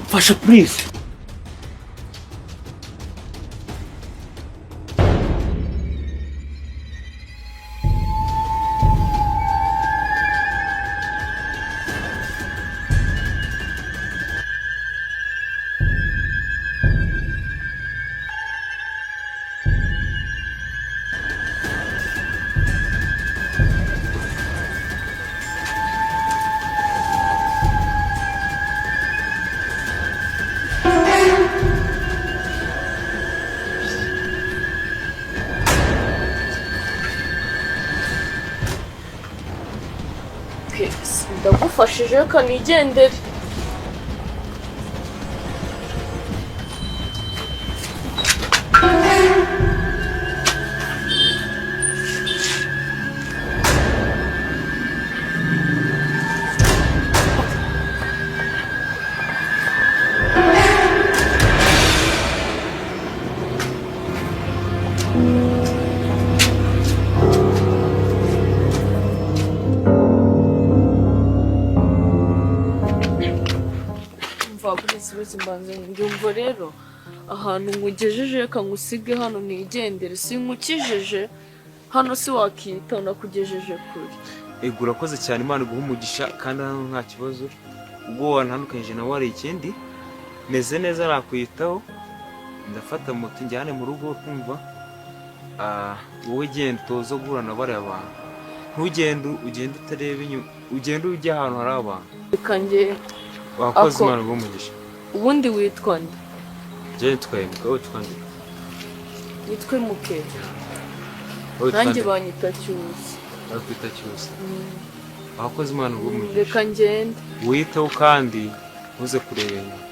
Fasha please. ndagufashije kanigendere. Ndumva rero ahantu nkugejeje reka ngusige hano nigendere, sinkukijije hano si wakita nakugejeje kure. Ego urakoze cyane, Imana iguha umugisha kandi hano nta kibazo. Ubwo wantandukanyije nawe hari ikindi meze neza nakwitaho, ndafata moto njyane mu rugo kumva. Wowe genda utoza guhura na bariya bantu, ntugende ugende utareba inyuma, ugende ujya ahantu hari abantu. Reka njye wakoze, Imana iguha umugisha. Ubundi witwa nde? Je nitwaye mugabo twandi. Nitwe muke. Nanjye banyita Cyusa. Bakwita Cyusa. Wakoze, Imana iguha umugisha. Reka ngende. Witeho kandi uze kureba inyuma.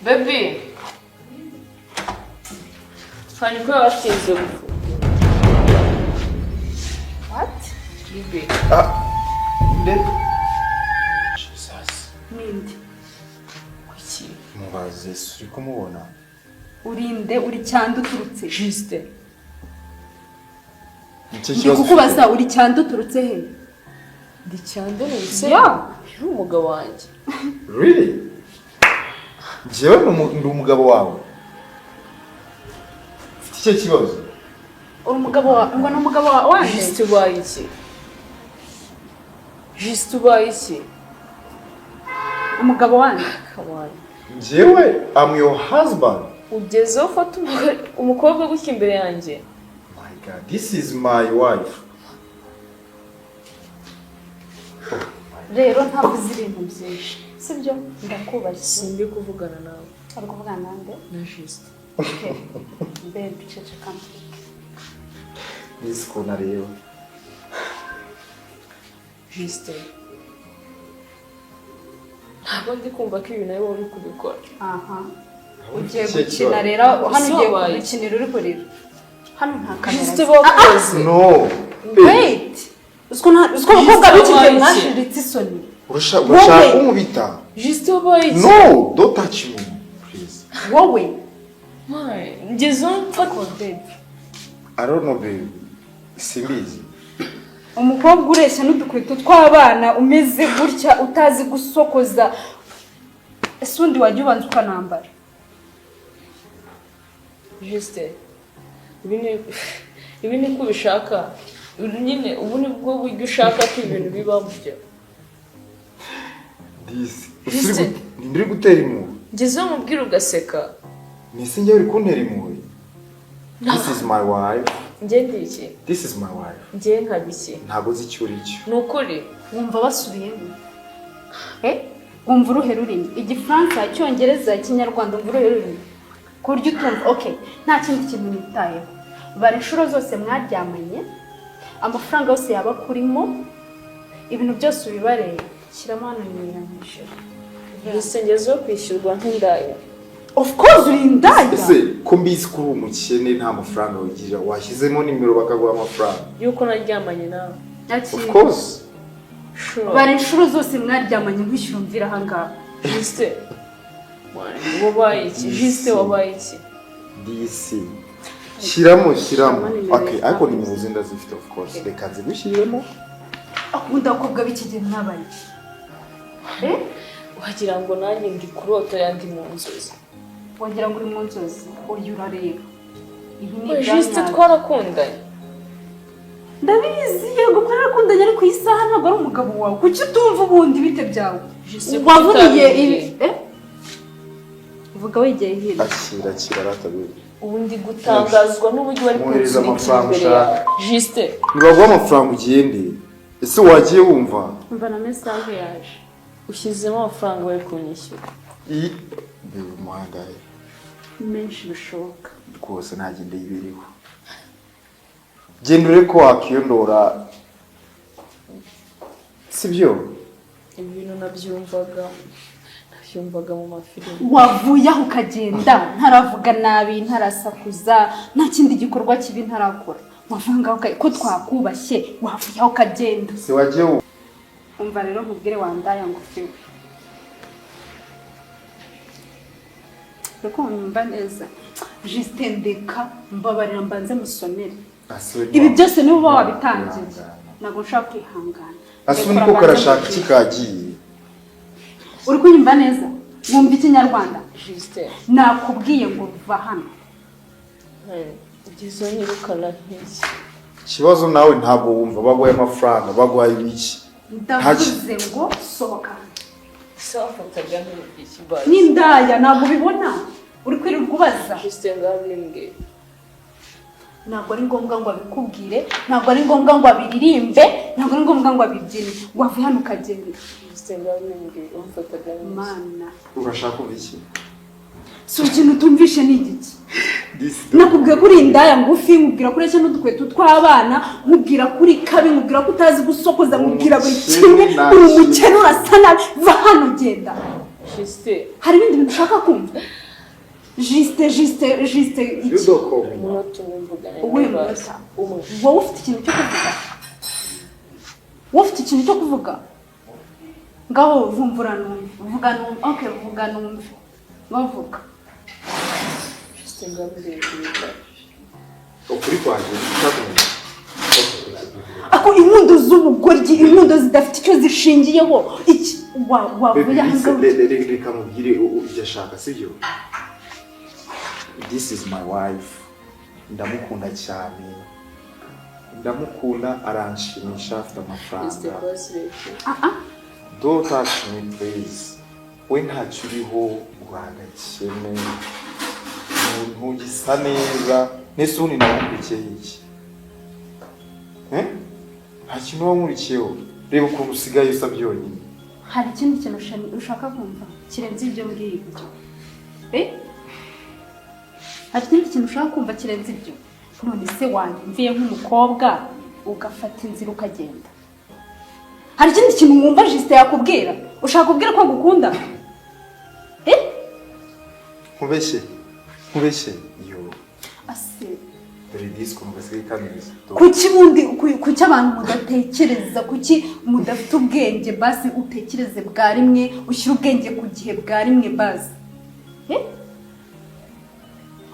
Baby. Fani kwa watinze ufu. What? Baby. Jesus. Ninde? Kuki? Mubaze uri kumubona. Urinde uri cyande uturutse. Juste. Ndi kukubaza uri cyande uturutse he? Ndi cyande nuse? Ya. Uri umugabo wanjye. Really? Jewe ndi umugabo wawe. Ufite icyo kibazo? Uri umugabo wawe, ngo n'umugabo wawe. Juste ubaye iki? Juste ubaye iki? Umugabo wanjye. Kamani. Jewe I'm your husband. Ugezeho ufata umukobwa gutya imbere yanjye. My God, this is my wife. Rero ntabwo uzi ibintu byinshi. Sibyo? Ndakubaza. Simbi kuvugana nawe. Ari kuvugana nande? Na Juste. Okay. Baby, ceceka. This kona rero. Juste. Ntabwo ndi kumva ko ibi nawe uri kubikora. Aha. Ugiye gukina rero, hano ugiye gukinira uri kurira. Hano nta kamera. Juste bakoze. No. Wait. Usko bakobwa b'ikige mwashiritse isoni. Urashaka kumubita? Juste ubaye iki? No, don't touch me, please. Wowe. Mai, ngezeho mfata baby. I don't know, baby. Simbizi. Umukobwa ureshya n'udukweto tw'abana umeze gutya utazi gusokoza. Ese undi wajya ubanza ukanambara? Juste. Ibi ni ko ubishaka. Nyine ubu ni bwo buryo ushaka ko ibintu biba byo. This. Ndiri gutera impuhwe. Ngezeho mubwira ugaseka. Nisi njye uri kuntera impuhwe. This is my wife. Nge ndi iki? This is my wife. Nge nkabiki? Ntabwo uzi icyo uri cyo. Nukuri. Wumva basubiyemo. Wumva uruhe rurimi? Igifaransa, Icyongereza, Ikinyarwanda wumva uruhe rurimi? Ku buryo utumva, okay, nta kindi kintu nitayeho. Bari inshuro zose mwaryamanye, amafaranga yose yaba kurimo, ibintu byose ubibareye. shyiramo hano ninyamisha Isengezo kwishyurwa nk'indaya. of course uri indaya ese ko mbizi ko uri umukene nta mafaranga wigira washyizemo nimero bakaguha amafaranga Yuko naryamanye nawe. of course Sure. bare inshuro zose mwaryamanye nkwishyura mvira ahangaha Juste. Wabaye iki? Juste wabaye iki? disi shyiramo okay ariko nimero zindi zifite of course reka nzigushyiremo akunda abakobwa b'ikigeni n'abaye Wagira ngo nanjye ndi kuroto yandi mu nzozi. wagira ngo uri mu nzozi uyu urareba ibi ni Juste ibyanyaye twarakundanye. ndabizi yego ko narakundanye ariko iyi saha ntabwo ari umugabo wawe kuki utumva ubundi bite byawe Juste wavuniye ibi uvuga wegeye hino akira ratabizi ubu ndi gutangazwa n'uburyo bari Mwohereza kunsunikira amafaranga imbere yawe. ushaka. Juste. nibaguha amafaranga ugende ese wagiye wumva umva na message yaje Ushyizemo amafaranga bari kunyishyura. iyi biba umuhanga menshi bishoboka rwose ntagende yibiriho genda urebe ko wakiyondora sibyo Ibi bintu nabyumvaga mu mafilime. wavuye aho ukagenda ntaravuga nabi ntarasakuza nta kindi gikorwa kibi ntarakora wavuga ko twakubashye wavuye aho ukagenda se wagiye wumva umva rero nkubwire wandaya ngo ufiwe reko nyumva neza Juste ndeka mbabarira mbanze musomere ibi byose niba uba wabitangiye ntabwo nshaka kwihangana asuni ko karashaka iki kagiye uri kunyumva neza mwumva ikinyarwanda Juste. nakubwiye ngo ruva hano Igizo nyirukana nk'iki. ikibazo nawe ntabwo wumva baguhaye amafaranga baguhaye ibiki ndavuze ngo sohoka Safataga nk'iki bazi. n'indaya ntabwo ubibona uri kwirirwa ubaza Juste ngabimbwe. ntabwo ari ngombwa ngo abikubwire ntabwo ari ngombwa ngo abiririmbe ntabwo ari ngombwa ngo abibyine wavuye hano ukagenda Juste ngabimbwe umfataga nk'iki. mana urashaka kuva iki si ikintu utumvishe ni igiki nakubwiye ko uri indaya ngufi nkubwira ko ureshya n'udukweto tw'abana nkubwira ko uri kabi nkubwira ko utazi gusokoza nkubwira buri kimwe uri umukene urasa nabi va hano genda Juste. hari ibindi bintu ushaka kumva Juste iki Umunota umwe mvugana Uwuhe n'ibaza. munota? wowe ufite ikintu cyo kuvuga wowe ufite ikintu cyo kuvuga ngaho vumvura numve vuga numve okay vuga numve bavuga Juste ngabimbwe. ukuri kwanjye utakumenya ako impundu z'ubugoryi impundu zidafite icyo zishingiyeho iki wavuye ahangaha reka mubwire ibyo ashaka sibyo this is my wife ndamukunda cyane ndamukunda aranshimisha afite Juste amafaranga bazireke. don't touch me please we ntacyo uriho uragakene umuntu gisa neza nese ubundi namukurikiye iki nta kintu wankurikiyeho reba ukuntu usigaye usa byonyine hari ikindi kintu ushaka kumva kirenze ibyo ngibyo hari ikindi kintu ushaka kumva kirenze ibyo none se wanyumviye nk'umukobwa ugafata inzira ukagenda hari ikindi kintu wumva Juste yakubwira ushaka kubwira ko agukunda nkubeshye yo ase dore disco mugasigaye kameza kuki abantu mudatekereza kuki mudafite ubwenge basi utekereze bwa rimwe ushyire ubwenge ku gihe bwa rimwe basi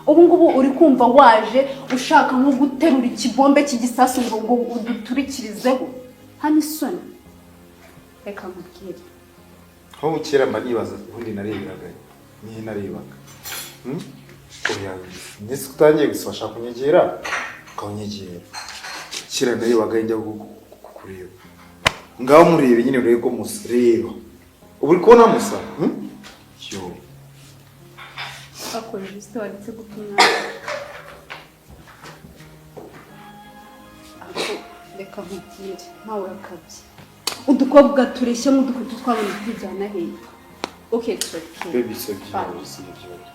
ubu ngubu uri kumva waje ushaka nko guterura ikibombe cy'igisasu ngo uduturikirizeho hano isoni reka mubwire nko mu kera mba nibaza ubundi nareberaga nihe narebaga ndetse utangiye gusa bashaka kunyegera ukawunyegera kera narebaga njya kukureba ngaho murebe nyine urebe ko musa reba ubu uri kubona musa yo akora Juste wanditse gutumwa reka mubwire ntawe urakabye udukobwa tureshya nk'udukweto twabona tujyana hehe okay baby so byiza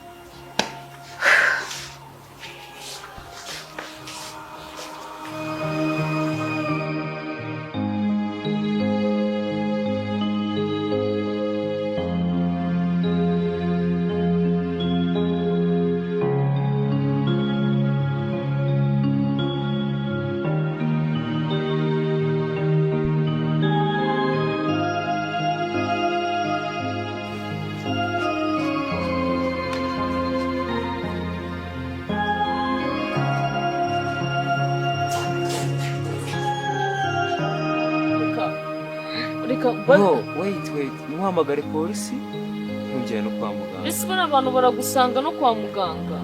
no wait muhamagare polisi ntujyane no kwa muganga. ese bari abantu baragusanga no kwa muganga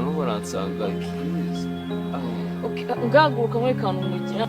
No baransanga please. okay ngahaguruka muri kantu mugira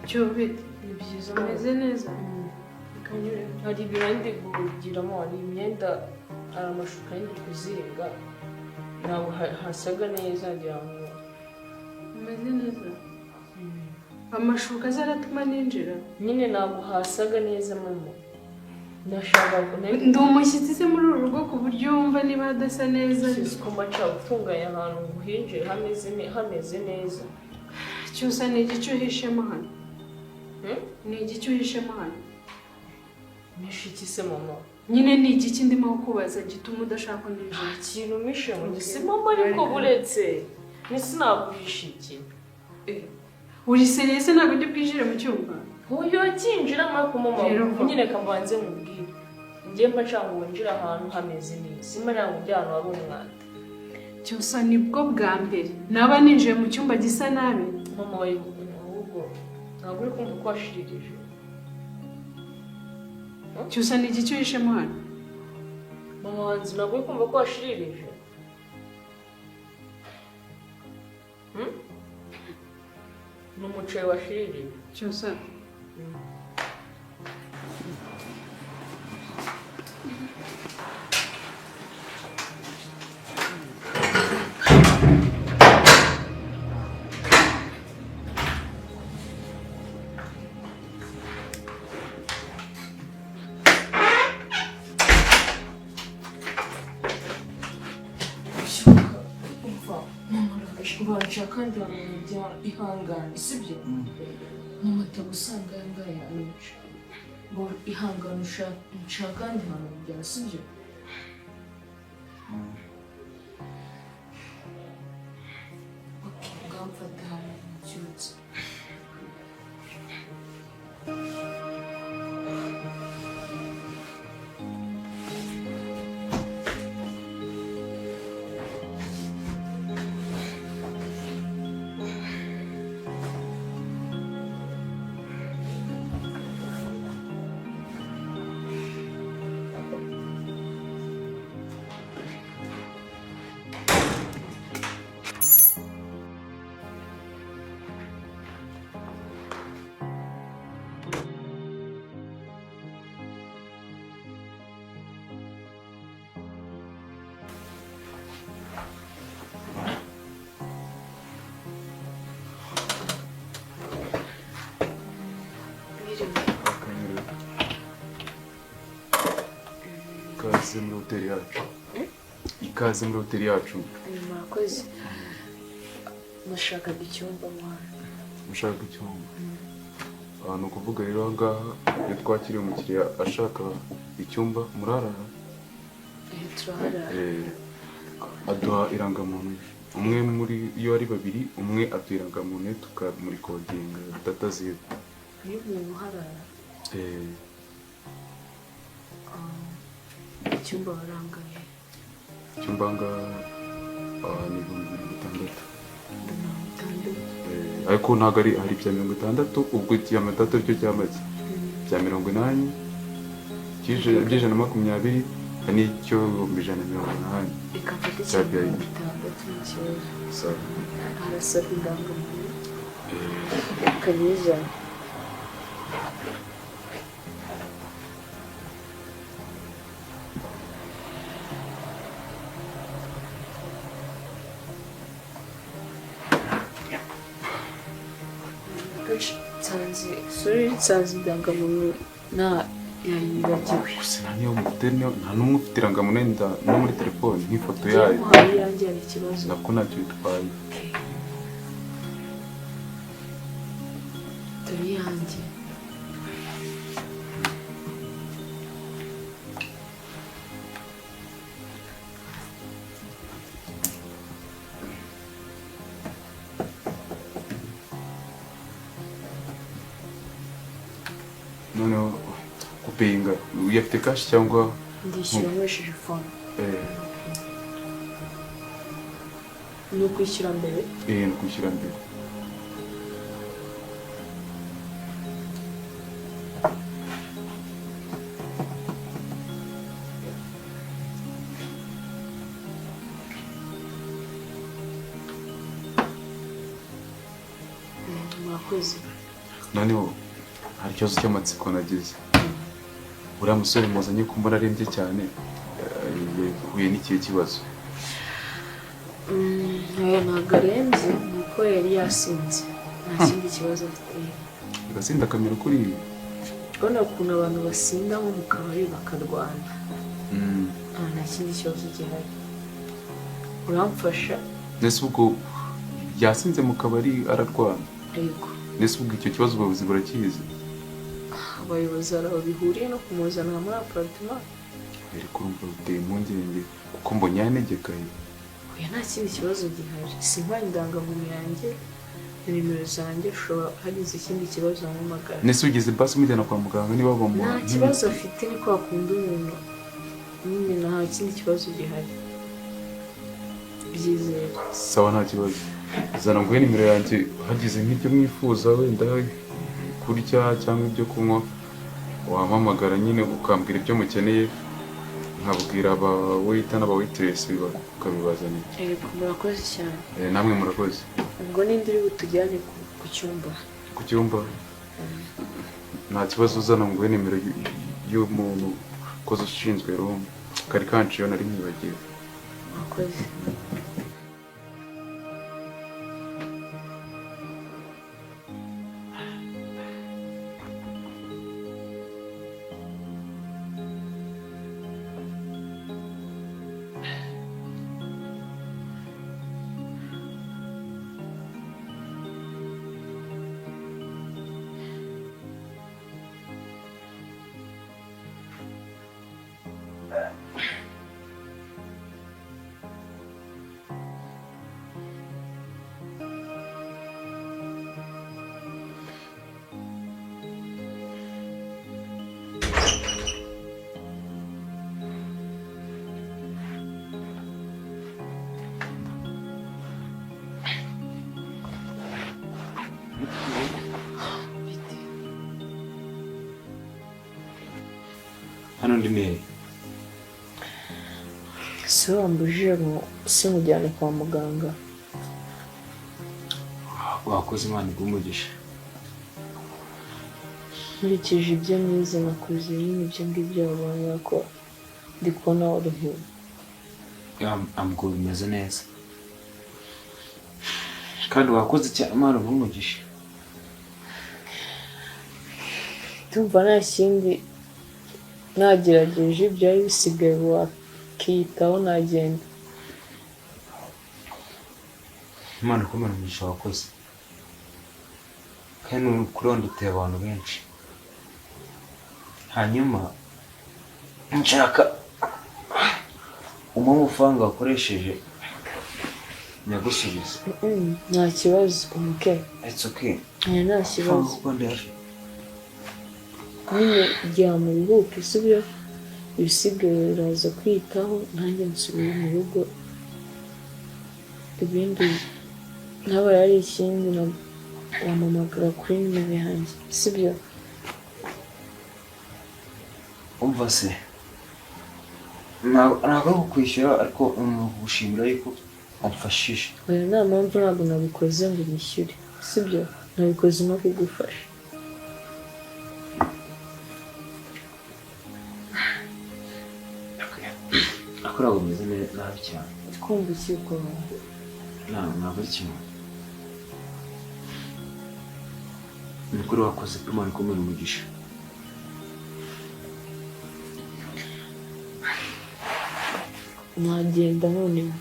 Cyobete ni byiza ameze neza hari ibirandi kugiramo hari imyenda hari amashuka y'indi kuzinga ntabwo hasaga neza ngira ngo ameze neza amashuka azaratuma ninjira nyine ntabwo hasaga neza mama nashaka ndi umushyitsi se muri uru rugo ku buryo wumva niba hadasa neza ko maca utunganya ahantu ngo hinjire hameze neza cyusa ni igice uhishemo hano ni igice uhishemo hano mishe iki se mama nyine ni igiki ndimo kubaza gituma udashaka ninjira ikintu mishe ngo si mama ariko buretse nisinaguhisha iki uri seriyese ntabwo ndi bwinjire mu cyumba uyu akinjira ariko mama nyine kambanze mubwire njye mba nshaka ngo winjire ahantu hameze neza simara ngo ujye ahantu hari umwanda cyusa nibwo bwa mbere naba ninjiye mu cyumba gisa nabi mama wawe ahubwo ntabwo uri kumva ko washiririje cyusa ni igice uhishemo hano mama wanjye ntabwo uri kumva ko washiririje ni umuceri washiririje cyusa ngo nshaka ndi ahantu njya ihangane sibyo mama atagusanga aya ngaya ayica ngo ihangane nshaka ndi ahantu njya sibyo ngamfata ahantu mu cyutse ikaze muri hoteli yacu. Ikaze muri hoteli yacu. murakoze nashakaga icyumba mwana Mushaka icyumba. Ni ukuvuga rero aha ngaha iyo twakiriye umukiriya ashaka icyumba murarara. turaharara Aduha irangamuntu ye. Umwe muri iyo ari babiri umwe aduha irangamuntu ye tukamurikodinga data ziwe. iyo umuntu uharara icyumba barangaye Icyumba ngaha ni 600. Ariko ntabwo ari hari bya 60 ubwo cya 60 aricyo cyamaze bya 80 by'ijana 20 n'icyo 180 ikafata cya icyumba VIP. 6 harasaba indangamuntu kanyijana nsanze indangamuntu yayibagiwe gusa niyo mufite nta n'umwe ufite irangamuntu no muri telefone nk'ifoto yayo yamuhaye iyanjye hari ikibazo nabwo ntacyo bitwaye. dore iyanjye noneho kupeyinga uyafite kashi cyangwa ndishyura nkoresheje fone ni ukwishyura mbere ni ukwishyura mbere. murakoze Noneho hari ikibazo cy'amatsiko nagize. Uriya musore muzanye ko mbona arembye cyane yahuye n'ikihe kibazo? ntabwo arembye ni uko yari yasinze nta kindi kibazo afite Agasinda kamera kuri ibi. urabona ukuntu abantu basinda nko mu kabari bakarwana nta kindi kibazo gihari uramfasha Nese ubwo yasinze mu kabari ararwana. ariko Nese ubwo icyo kibazo ubuyobozi burakizi? abayobozi hari aho bihuriye no kumuzana muri aparitema Ariko urumva biteye impungenge kuko mbonye yanegekaye. oya nta kindi kibazo gihari simba indangamuntu yanjye na nimero zanjye ushobora hagize ikindi kibazo wampamagara Nese ugeze basi umujyana kwa muganga niba bamuha nta kibazo afite ni kwa kundi umuntu nyine nta kindi kibazo gihari byizere sawa nta kibazo. Zana nguhe nimero yanjye hagize nk'ibyo mwifuza wenda kurya cyangwa ibyo kunywa wampamagara nyine ukambwira ibyo mukeneye nkabwira abawita n'abawitiresi ukabibazanira. ariko murakoze cyane Namwe murakoze. ubwo ninde uri butujyane ku cyumba Ku cyumba nta kibazo uzana nguhe nimero y'umuntu ukoze ushinzwe room kari kanciyo nari mwibagiwe. murakoze hano ndi neye si wambujije ngo simujyane kwa muganga. wakoze Imana igumugisha. Nkurikije ibyo mwize nakuze nyine ibyo ngibyo wabonye ko ndi kubona waruhiwe. Amgo bimeze neza kandi wakoze cyane Imana igumugisha. Tumva nta kindi nagerageje ibyari bisigaye wakiyitaho nagenda. Imana ikomere umugisha wakoze kandi kuronda uteye abantu benshi. Hanyuma nshaka amafaranga wakoresheje nyagusubiza. Nta kibazo okay. It's okay. Nta kibazo. Nyine jya mu biruhuko isubira ibisigaye uraza kwitaho nanjye nsubira mu rugo. Ibindi naba yari ikindi wamamagara kuri nimero yanjye sibyo? Umva se ntabwo ari ukwishyura ariko gushimira yuko amfashije. Oya nta mpamvu ntabwo nabikoze ngo nishyure sibyo? Nabikoze no kugufasha. akora bumeze nabi cyane. Kumva iki ubwo? ntabwo ari kimwe. Ni ukuri wakoze Imana ikomere umugisha. Nagenda none.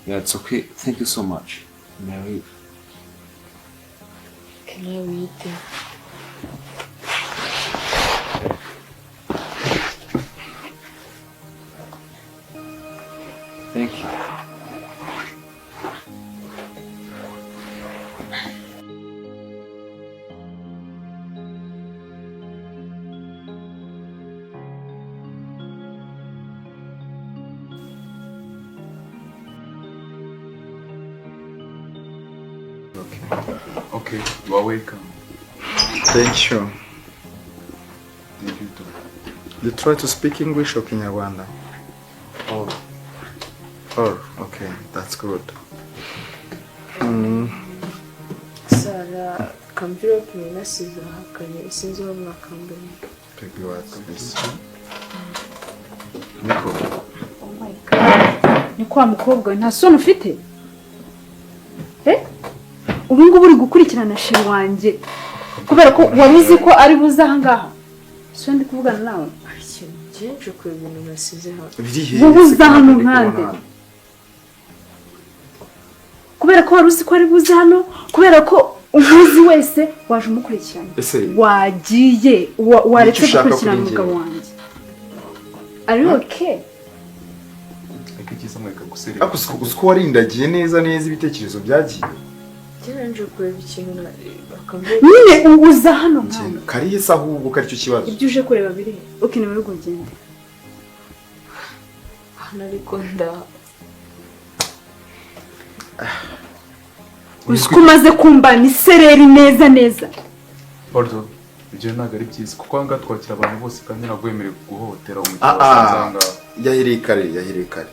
Yeah, it's okay. Thank you so much. May I leave? Can I read it? Thank you. Okay, you are welcome. Thank you. Thank you too. You try to speak English or Kinyarwanda? Oh, Oh, okay, that's good. Sara kamvirope nasize ahakanye sinzi aho mwakambere. Baby, what's this? Nico. Oh my God. Ni kwa mukobwa nta soni ufite? Ubu ngubu uri gukurikirana sheri wanjye kubera ko wari uzi ko ari buze aha ngaha. So ndi kuvugana nawe. Byinshi ku bintu nasize hano. Wowe uza hano nkande. Kubera ko wari uzi ko ari buze hano, kubera ko umuzi wese waje umukurikirana. Wagiye waretse gukurikirana umugabo wanjye. Are you okay? Akikiza mweka guseri. Ako warindagiye neza ibitekerezo byagiye. Nje kureba ikintu bakambere. Nyine uza hano nkande. Kariye se ahubwo kari cyo kibazo. Ibyo uje kureba biri. Okay niwe ugende. Ariko nda Usikumaze kumba ni sereri neza. Pardon. Ibyo ntabwo ari byiza kuko anga twakira abantu bose kandi nagwemereye guhohotera umukino wasanga. Yahireye kare.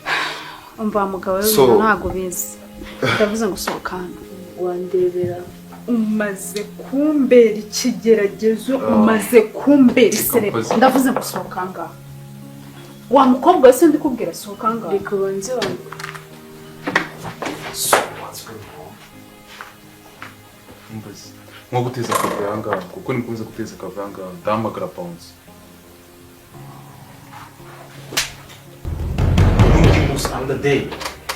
Umva mugabo we ntago bizi. Ndavuze ngo sohoka hano. wandebera. Umaze kumbera ikigeragezo, umaze kumbera sereri. Ndavuze ngo sohoka ngaha. Wa mukobwa wese ndikubwira sohoka ngaha. Reka banze wanjye. Umbaze. Nko guteza akavanga kuko nikunze guteza akavanga ndamagara pounds. on the day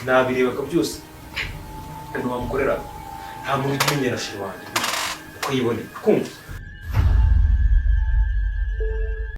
nabireba ka byose kandi wamukorera nta muntu umenyera shiri wanjye uko yibone kumva